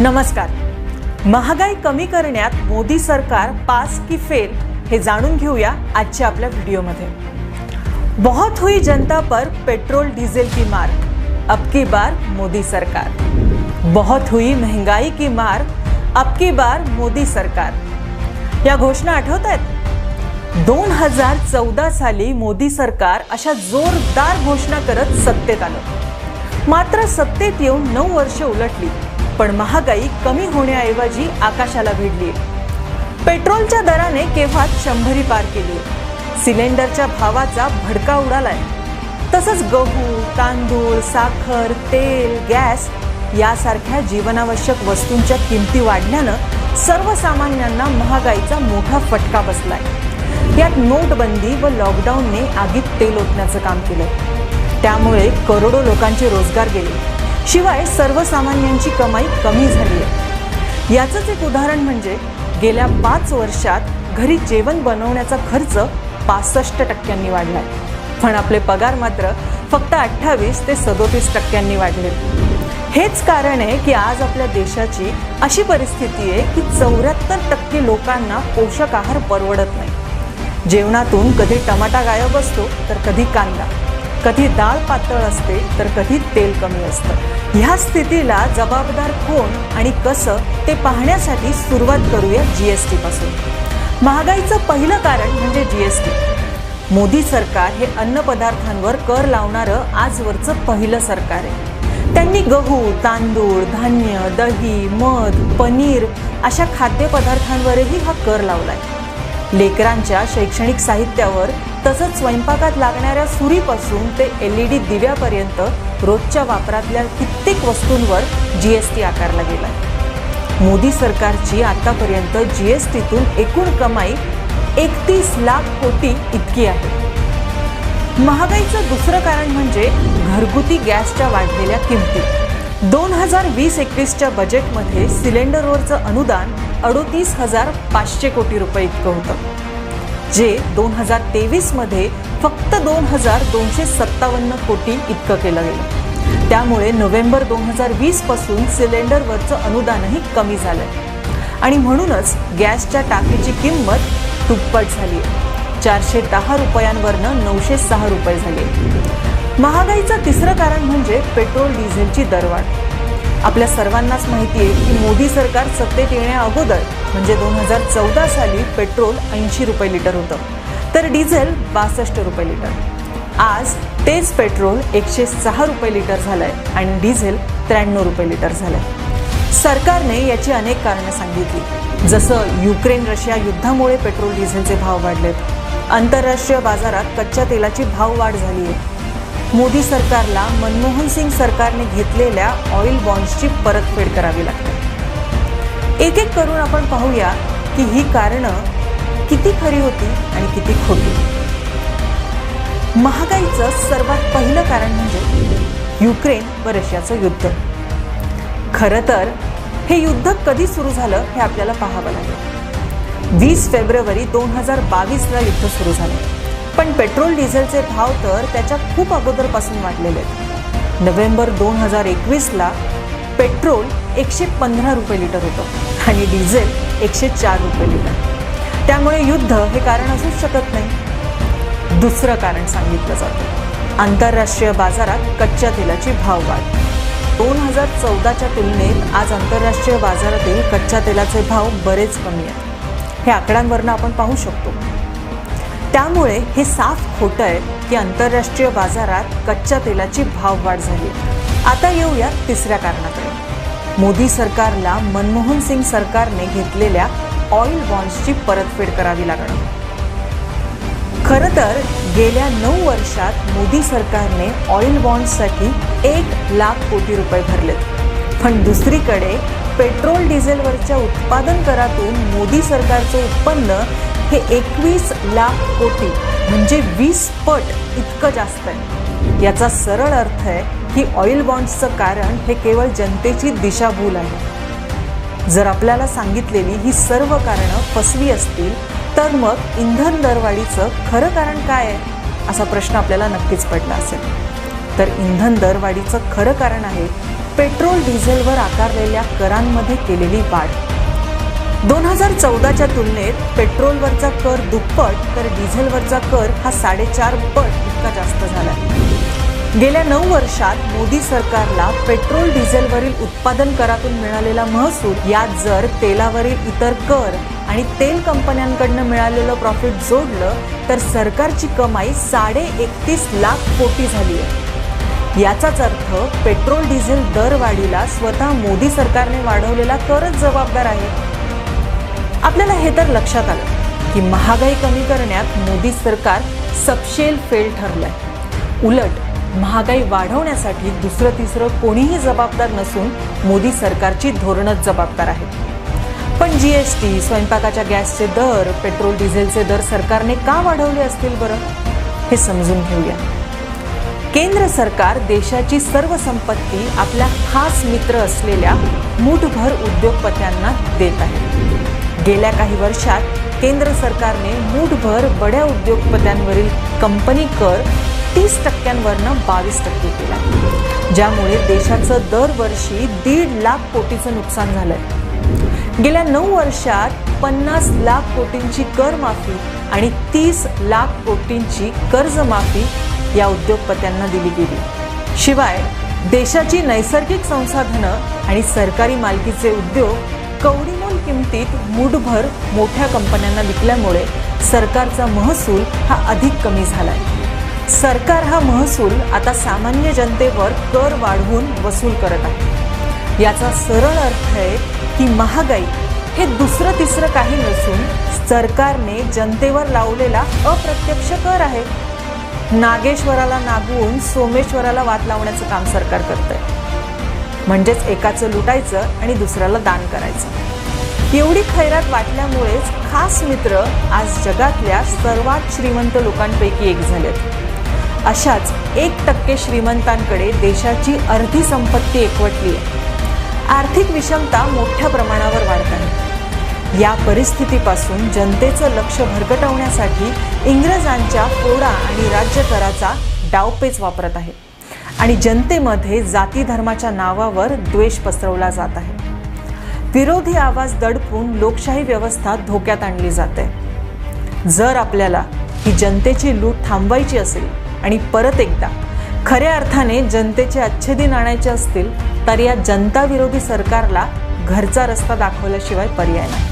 नमस्कार. महागाई कमी करण्यात मोदी सरकार पास की फेल हे जाणून घेऊया आजच्या आपल्या व्हिडिओमध्ये. बहुत हुई जनता पर पेट्रोल डीजल की मार, अब की बार मोदी सरकार. बहुत हुई महंगाई की मार, अब की बार मोदी सरकार. या घोषणा आठवत आहेत? 2014 साली मोदी सरकार अशा जोरदार घोषणा करत सत्तेत आलं. मात्र सत्तेत येऊन 9 वर्ष उलटली, पण महागाई कमी होण्याऐवजी आकाशाला भिडली. पेट्रोलच्या दराने केव्हा 100 पार केली. सिलेंडरच्या भावाचा भडका उडालाय. तसंच गहू, तांदूळ, साखर, तेल, गॅस यासारख्या जीवनावश्यक वस्तूंच्या किमती वाढल्यानं सर्वसामान्यांना महागाईचा मोठा फटका बसलाय. यात नोटबंदी व लॉकडाऊनने आगीत तेल ओतण्याचं काम केलं. त्यामुळे करोडो लोकांचे रोजगार गेले. शिवाय सर्वसामान्यांची कमाई कमी झाली आहे. याचंच एक उदाहरण म्हणजे गेल्या 5 वर्षात घरी जेवण बनवण्याचा खर्च 65% वाढलाय, पण आपले पगार मात्र फक्त 28 ते 37% वाढले. हेच कारण आहे की आज आपल्या देशाची अशी परिस्थिती आहे की 74% लोकांना पोषक आहार परवडत नाही. जेवणातून कधी टमाटा गायब असतो तर कधी कांदा, कधी डाळ पातळ असते तर कधी तेल कमी असतं. ह्या स्थितीला जबाबदार कोण आणि कसं ते पाहण्यासाठी सुरुवात करूया जीएसटी पासून. महागाईचं पहिलं कारण म्हणजे जीएसटी. मोदी सरकार हे अन्न पदार्थांवर कर लावणारं आजवरचं पहिलं सरकार आहे. त्यांनी गहू, तांदूळ, धान्य, दही, मध, पनीर अशा खाद्यपदार्थांवरही हा कर लावलाय. लेकरांच्या शैक्षणिक साहित्यावर तसंच स्वयंपाकात लागणाऱ्या सुरीपासून ते LED दिव्यापर्यंत रोजच्या वापरातल्या कित्येक वस्तूंवर जीएसटी आकारला गेलाय. मोदी सरकारची आतापर्यंत जीएसटीतून एकूण कमाई 31 लाख कोटी इतकी आहे. महागाईचं दुसरं कारण म्हणजे घरगुती गॅसच्या वाढलेल्या किमती. 2020-21च्या बजेटमध्ये सिलेंडरवरचं अनुदान 38,500 कोटी रुपये इतकं होतं, जे 2023मध्ये फक्त 2,257 कोटी इतकं केलं गेलं. त्यामुळे नोव्हेंबर 2020 पासून सिलेंडरवरचं अनुदानही कमी झालंय आणि म्हणूनच गॅसच्या टाकीची किंमत दुप्पट झाली आहे. 410 रुपयांवरनं 906 रुपये झाले. महागाईचं तिसरं कारण म्हणजे पेट्रोल डिझेलची दरवाढ. आपल्या सर्वांनाच माहिती आहे की मोदी सरकार सत्तेत येण्या अगोदर म्हणजे 2014 साली पेट्रोल 80 रुपये लिटर होतं, तर डिझेल 62 रुपये लिटर. आज तेच पेट्रोल 106 रुपये लिटर झालंय आणि डिझेल 93 रुपये लिटर झालंय. सरकारने याची अनेक कारणं सांगितली, जसं युक्रेन रशिया युद्धामुळे पेट्रोल डिझेलचे भाव वाढलेत, आंतरराष्ट्रीय बाजारात कच्च्या तेलाची भाववाढ झाली आहे, मोदी सरकारला मनमोहन सिंग सरकारने घेतलेल्या ऑइल बॉन्ड्सची परतफेड करावी लागते. एक एक करून आपण पाहूया की ही कारणं किती खरी होती आणि किती खोटी. महागाईचं सर्वात पहिलं कारण म्हणजे युक्रेन व रशियाचं युद्ध. खरं तर हे युद्ध कधी सुरू झालं हे आपल्याला पाहावं लागेल. 20 फेब्रुवारी 2022ला युद्ध सुरू झालं, पण पेट्रोल डिझेलचे भाव तर त्याच्या खूप अगोदरपासून वाढलेले आहेत. नोव्हेंबर 2021ला पेट्रोल 115 रुपये लिटर होतं आणि डिझेल 104 रुपये लिटर. त्यामुळे युद्ध हे कारण असूच शकत नाही. दुसरं कारण सांगितलं जातं, आंतरराष्ट्रीय बाजारात कच्च्या तेलाची भाववाढ. 2014च्या तुलनेत आज आंतरराष्ट्रीय बाजारातील कच्च्या तेलाचे भाव बरेच कमी आहेत. हे आकड्यांवरनं आपण पाहू शकतो. त्यामुळे हे साफ खोटं आहे की आंतरराष्ट्रीय बाजारात कच्च्या तेलाची भाववाढ झाली. आता येऊया तिसऱ्या कारणाकडे. मोदी सरकारला मनमोहन सिंग सरकारने घेतलेल्या ऑइल बॉन्ड्सची परतफेड करावी लागणं. खरं तर गेल्या 9 वर्षात मोदी सरकारने ऑइल बॉन्ड्ससाठी 1 लाख कोटी रुपये भरलेत, पण दुसरीकडे पेट्रोल डिझेलवरच्या उत्पादन करातून मोदी सरकारचं उत्पन्न हे 21 लाख कोटी म्हणजे 20 पट इतकं जास्त आहे. याचा सरळ अर्थ आहे की ऑइल बॉन्ड्सचं कारण हे केवळ जनतेची दिशाभूल आहे. जर आपल्याला सांगितलेली ही सर्व कारणं फसवी असतील तर मग इंधन दरवाढीचं खरं कारण काय आहे असा प्रश्न आपल्याला नक्कीच पडला असेल. तर इंधन दरवाढीचं खरं कारण आहे पेट्रोल डिझेलवर आकारलेल्या करांमध्ये केलेली वाढ. 2014च्या तुलनेत पेट्रोलवरचा कर दुप्पट तर डिझेलवरचा कर हा 4.5 पट इतका जास्त झाला. गेल्या 9 वर्षात मोदी सरकारला पेट्रोल डिझेलवरील उत्पादन करातून मिळालेला महसूल यात जर तेलावरील इतर कर आणि तेल कंपन्यांकडून मिळालेलं प्रॉफिट जोडलं तर सरकारची कमाई 31.5 लाख कोटी झाली आहे. याचाच अर्थ पेट्रोल डिझेल दरवाढीला स्वतः मोदी सरकारने वाढवलेला करच जबाबदार आहे. आपल्याला हे तर लक्षात आलं की महागाई कमी करण्यात मोदी सरकार सपशेल फेल ठरलंय. उलट महागाई वाढवण्यासाठी दुसरं तिसरं कोणीही जबाबदार नसून मोदी सरकारची धोरणच जबाबदार आहेत. पण GST, स्वयंपाकाच्या गॅसचे दर, पेट्रोल डिझेलचे दर सरकारने का वाढवले असतील बरं? हे समजून घेऊया. केंद्र सरकार देशाची सर्व संपत्ती आपल्या खास मित्र असलेल्या मूठभर उद्योगपत्यांना देत आहे. गेल्या काही वर्षात केंद्र सरकारने मूठभर बड्या उद्योगपत्यांवरील कंपनी कर 30% 22% केला, ज्यामुळे देशाचं दरवर्षी 1.5 लाख कोटीचं नुकसान झालंय. गेल्या 9 वर्षात 50 लाख कोटींची कर माफी आणि 30 लाख कोटींची कर्जमाफी या उद्योगपत्यांना दिली गेली. शिवाय देशाची नैसर्गिक संसाधनं आणि सरकारी मालकीचे उद्योग कवडीमोल किमतीत मूठभर मोठ्या कंपन्यांना विकल्यामुळे सरकारचा महसूल हा अधिक कमी झालाय. सरकार हा महसूल आता सामान्य जनतेवर कर वाढवून वसूल करत आहे. याचा सरळ अर्थ आहे की महागाई हे दुसरं तिसरं काही नसून सरकारने जनतेवर लावलेला अप्रत्यक्ष कर आहे. नागेश्वराला नागवून सोमेश्वराला वाट लावण्याचं काम सरकार करतंय. म्हणजेच एकाचं लुटायचं आणि दुसऱ्याला दान करायचं. एवढी खैरात वाटल्यामुळेच खास मित्र आज जगातल्या सर्वात श्रीमंत लोकांपैकी एक झालेत. अशाच 1% श्रीमंतांकडे देशाची अर्धी संपत्ती एकवटली आहे. आर्थिक विषमता मोठ्या प्रमाणावर वाढत आहे. या परिस्थितीपासून जनतेचं लक्ष भरकटवण्यासाठी इंग्रजांच्या फोडा आणि राज्यकराचा डावपेच वापरत आहे आणि जनतेमध्ये जाती धर्माच्या नावावर द्वेष पसरवला जात आहे. विरोधी आवाज दडपून लोकशाही व्यवस्था धोक्यात आणली जाते. जर आपल्याला ही जनतेची लूट थांबवायची असेल आणि परत एकदा खऱ्या अर्थाने जनतेचे अच्छे दिन आणायचे असतील तर या जनता विरोधी सरकारला घरचा रस्ता दाखवल्याशिवाय पर्याय नाही.